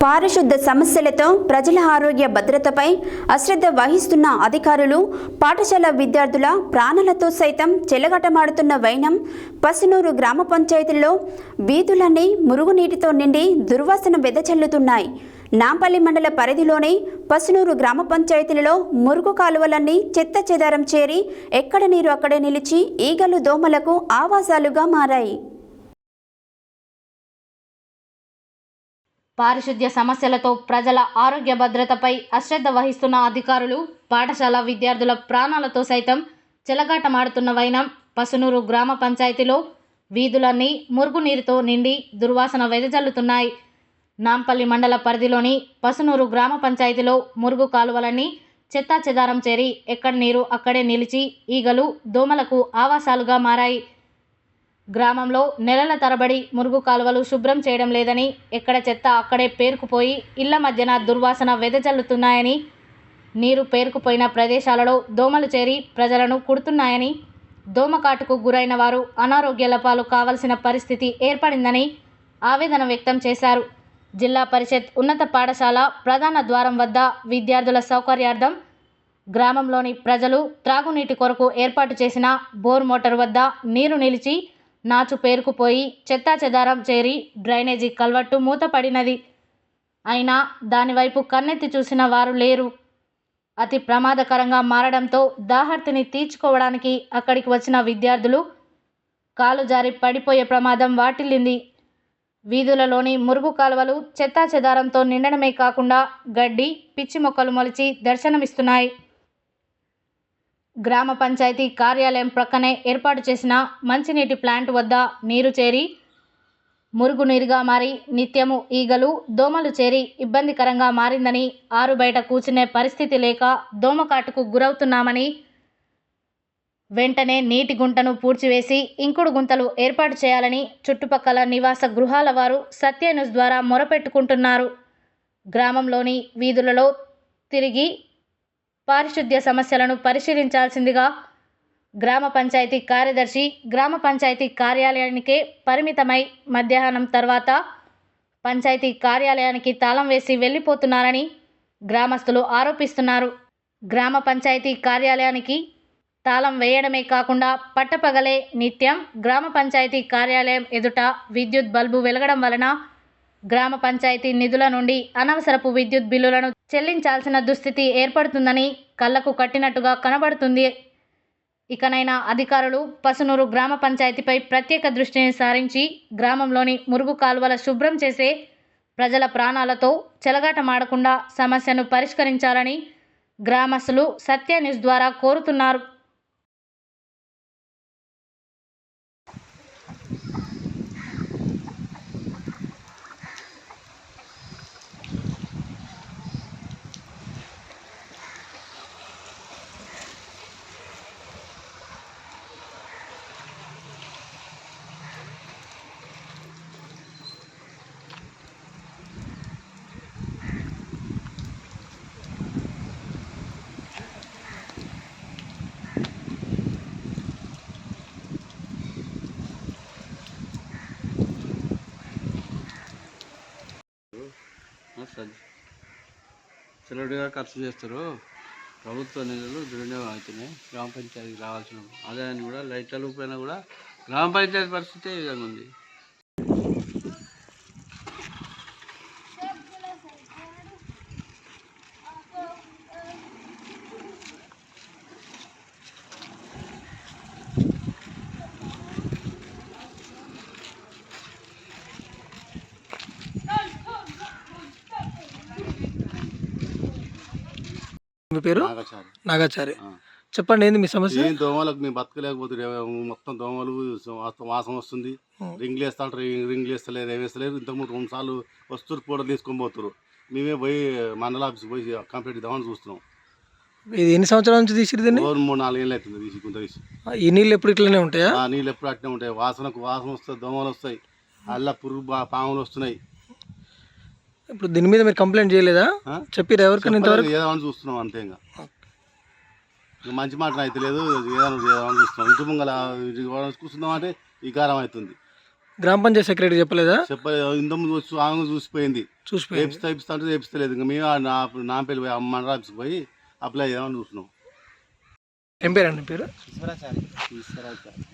పారిశుద్ధ సమస్యలతో ప్రజల ఆరోగ్య భద్రతపై అశ్రద్ధ వహిస్తున్న అధికారులు పాఠశాల విద్యార్థుల ప్రాణాలతో సైతం చెలగాటమాడుతున్న వైనం పసునూరు గ్రామ పంచాయతీలో వీధులన్నీ మురుగునీటితో నిండి దుర్వాసన వెదజల్లుతున్నాయి. నాంపల్లి మండల పరిధిలోని పసునూరు గ్రామ పంచాయతీలలో మురుగు కాలువలన్నీ చెత్త చెదారం చేరి ఎక్కడ నీరు అక్కడే నిలిచి ఈగలు దోమలకు ఆవాసాలుగా మారాయి. పారిశుద్ధ్య సమస్యలతో ప్రజల ఆరోగ్య భద్రతపై అశ్రద్ధ వహిస్తున్న అధికారులు పాఠశాల విద్యార్థుల ప్రాణాలతో సైతం చెలగాటమాడుతున్న వైనం పసునూరు గ్రామ పంచాయతీలో వీధులన్నీ మురుగునీరుతో నిండి దుర్వాసన వెదజల్లుతున్నాయి. నాంపల్లి మండల పరిధిలోని పసునూరు గ్రామ పంచాయతీలో మురుగు కాలువలన్నీ చెత్తా చెదారం చేరి ఎక్కడ నీరు అక్కడే నిలిచి ఈగలు దోమలకు ఆవాసాలుగా మారాయి. గ్రామంలో నెలల తరబడి మురుగు కాలువలు శుభ్రం చేయడం లేదని, ఎక్కడ చెత్త అక్కడే పేరుకుపోయి ఇళ్ల మధ్యన దుర్వాసన వెదజల్లుతున్నాయని, నీరు పేరుకుపోయిన ప్రదేశాలలో దోమలు చేరి ప్రజలను కుడుతున్నాయని, దోమకాటుకు గురైన వారు అనారోగ్యాల పాలు కావాల్సిన పరిస్థితి ఏర్పడిందని ఆవేదన వ్యక్తం చేశారు. జిల్లా పరిషత్ ఉన్నత పాఠశాల ప్రధాన ద్వారం వద్ద విద్యార్థుల సౌకర్యార్థం గ్రామంలోని ప్రజలు త్రాగునీటి కొరకు ఏర్పాటు చేసిన బోర్ మోటార్ వద్ద నీరు నిలిచి నాచు పేరుకుపోయి చెత్తా చెదారం చేరి డ్రైనేజీ కల్వట్టు మూతపడినది. అయినా దానివైపు కన్నెత్తి చూసిన వారు లేరు. అతి ప్రమాదకరంగా మారడంతో దాహర్తిని తీర్చుకోవడానికి అక్కడికి వచ్చిన విద్యార్థులు కాలు జారి పడిపోయే ప్రమాదం వాటిల్లింది. వీధులలోని మురుగు కాలువలు చెత్తా చెదారంతో నిండడమే కాకుండా గడ్డి పిచ్చి మొక్కలు మొలిచి దర్శనమిస్తున్నాయి. గ్రామ పంచాయతీ కార్యాలయం ప్రక్కనే ఏర్పాటు చేసిన మంచినీటి ప్లాంట్ వద్ద నీరు చేరి మురుగునీరుగా మారి నిత్యము ఈగలు దోమలు చేరి ఇబ్బందికరంగా మారిందని, ఆరు బయట కూర్చునే పరిస్థితి లేక దోమకాటుకు గురవుతున్నామని, వెంటనే నీటి గుంటను పూడ్చివేసి ఇంకుడు గుంతలు ఏర్పాటు చేయాలని చుట్టుపక్కల నివాస గృహాల వారు సత్య న్యూస్ ద్వారా మొరపెట్టుకుంటున్నారు. గ్రామంలోని వీధులలో తిరిగి పారిశుద్ధ్య సమస్యలను పరిశీలించాల్సిందిగా గ్రామ పంచాయతీ కార్యదర్శి గ్రామ పంచాయతీ కార్యాలయానికే పరిమితమై మధ్యాహ్నం తర్వాత పంచాయతీ కార్యాలయానికి తాళం వేసి వెళ్ళిపోతున్నారని గ్రామస్తులు ఆరోపిస్తున్నారు. గ్రామ పంచాయతీ కార్యాలయానికి తాళం వేయడమే కాకుండా పట్టపగలే నిత్యం గ్రామ పంచాయతీ కార్యాలయం ఎదుట విద్యుత్ బల్బు వెలగడం వలన గ్రామ పంచాయతీ నిధుల నుండి అనవసరపు విద్యుత్ బిల్లులను చెల్లించాల్సిన దుస్థితి ఏర్పడుతుందని కళ్లకు కట్టినట్టుగా కనబడుతుంది. ఇకనైనా అధికారులు పసునూరు గ్రామ పంచాయతీపై ప్రత్యేక దృష్టిని సారించి గ్రామంలోని మురుగు కాలువల శుభ్రం చేసే ప్రజల ప్రాణాలతో చెలగాటమాడకుండా సమస్యను పరిష్కరించాలని గ్రామస్తులు సత్య న్యూస్ ద్వారా కోరుతున్నారు. సెలవుడిగా ఖర్చు చేస్తారు. ప్రభుత్వ నిధులు దుర్వినియోగం అవుతున్నాయి. గ్రామ పంచాయతీకి రావాల్సిన ఆదాయాన్ని కూడా లైట్ల పైన కూడా గ్రామ పంచాయతీ పరిస్థితి ఈ విధంగా ఉంది. మీ పేరు? నాగాచారి. చెప్పండి, ఏంది మీ సమస్య? దోమలకు మేము బతకలేకపోతుంది. మొత్తం దోమలు వాసన వస్తుంది. రింగ్లు వేస్తా అంటారు, రింగ్లు వేస్తలేరు, వేస్తలేరు. ఇంతకుముందు 2 సార్లు వస్తువులు కూడా తీసుకొని పోతారు. మేమే పోయి మండల ఆఫీస్ పోయి కంప్లీట్ ఇద్దామని చూస్తున్నాం. ఇది ఎన్ని సంవత్సరాల నుంచి తీసిరు దీన్ని? 3-4 ఏళ్ళు అవుతుంది తీసి కొంత తీసి. ఈ నీళ్ళు ఎప్పుడు ఇట్లనే ఉంటాయా? నీళ్ళు ఎప్పుడు అట్నే ఉంటాయి. వాసన వస్తాయి, దోమలు వస్తాయి, అల్ల పురుగు పాములు వస్తున్నాయి. ఇప్పుడు దీని మీద మీరు కంప్లైంట్ చేయలేదా? చెప్పిరా ఎవరికైనా? ఇంతవరకు ఏదామని చూస్తున్నాం అంతే. ఇంకా మంచి మాట అయితే లేదు, ఏదైనా చూస్తున్నాం. ఇంటి ముంగల కూర్చుందాం అంటే ఈ కారం అవుతుంది. గ్రామ పంచాయతీ సెక్రటరీ చెప్పలేదా? ఇంతకుముందు వచ్చి ఆమె చూసిపోయింది, చూసిపోయింది. తెప్పిస్తా అంటే తెప్పిస్తలేదు. ఇంకా మేము నా పేరు పోయి మండల ఆఫీస్కి పోయి అప్లై చేద్దామని చూస్తున్నాం. ఏం పేరు అండి పేరు?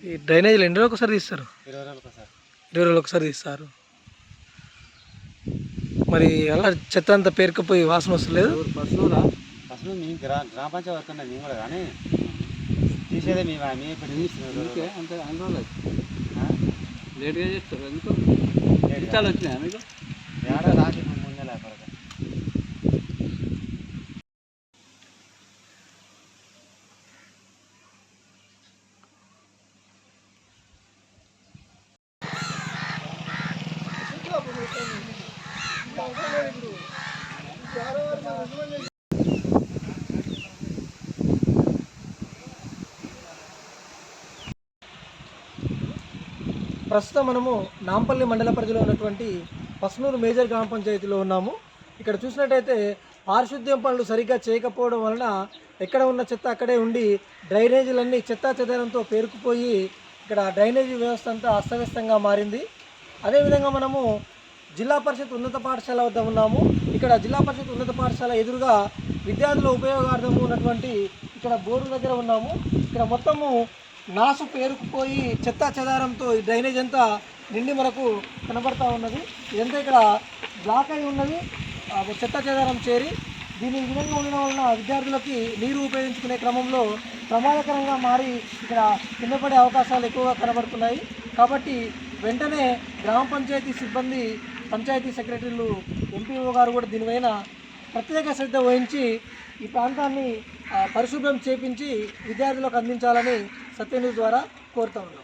ఈ డ్రైనేజీలు ఎన్ని రోజులు ఒకసారి తీస్తారు? 20 రోజులు ఒకసారి తీస్తారు. మరి అలా చెత్త అంతా పేరుకుపోయి వాసన వస్తలేదు. అసలు మేము గ్రామ పంచాయతీ వర్క్ అన్నది మేము కూడా కానీ తీసేదే మేము అంతే అనుకోలేదు. లేట్గా చేస్తారు ఎందుకు? జీతాలు వచ్చినాయా మీకు? ఏడా రాకి ముందే లేకపోతే ప్రస్తుతం మనము నాంపల్లి మండల పరిధిలో ఉన్నటువంటి పసునూరు మేజర్ గ్రామ పంచాయతీలో ఉన్నాము. ఇక్కడ చూసినట్టయితే పారిశుద్ధ్యం పనులు సరిగ్గా చేయకపోవడం వలన ఎక్కడ ఉన్న చెత్త అక్కడే ఉండి డ్రైనేజీలన్నీ చెత్తా చెదారంతో పేరుకుపోయి ఇక్కడ డ్రైనేజీ వ్యవస్థ అంతా అస్తవ్యస్తంగా మారింది. అదేవిధంగా మనము జిల్లా పరిషత్ ఉన్నత పాఠశాల వద్ద ఉన్నాము. ఇక్కడ జిల్లా పరిషత్ ఉన్నత పాఠశాల ఎదురుగా విద్యార్థుల ఉపయోగార్థము ఉన్నటువంటి ఇక్కడ బోర్డు దగ్గర ఉన్నాము. ఇక్కడ మొత్తము నాసు పేరుకుపోయి చెత్తా చెదారంతో ఈ డ్రైనేజ్ అంతా నిండి మనకు కనబడతా ఉన్నది. ఇదంతా ఇక్కడ బ్లాక్ అయి ఉన్నది, చెత్తా చెదారం చేరి దీని ఈ విధంగా ఉండడం వలన విద్యార్థులకి నీరు ఉపయోగించుకునే క్రమంలో ప్రమాదకరంగా మారి ఇక్కడ కింద పడే అవకాశాలు ఎక్కువగా కనబడుతున్నాయి. కాబట్టి వెంటనే గ్రామ పంచాయతీ సిబ్బంది, పంచాయతీ సెక్రటరీలు, ఎంపీఓ గారు కూడా దీనిపైన ప్రత్యేక శ్రద్ధ వహించి ఈ ప్రాంతాన్ని పరిశుభ్రం చేపించి విద్యార్థులకు అందించాలని సత్యన్యూస్ ద్వారా కోరుతా ఉన్నాం.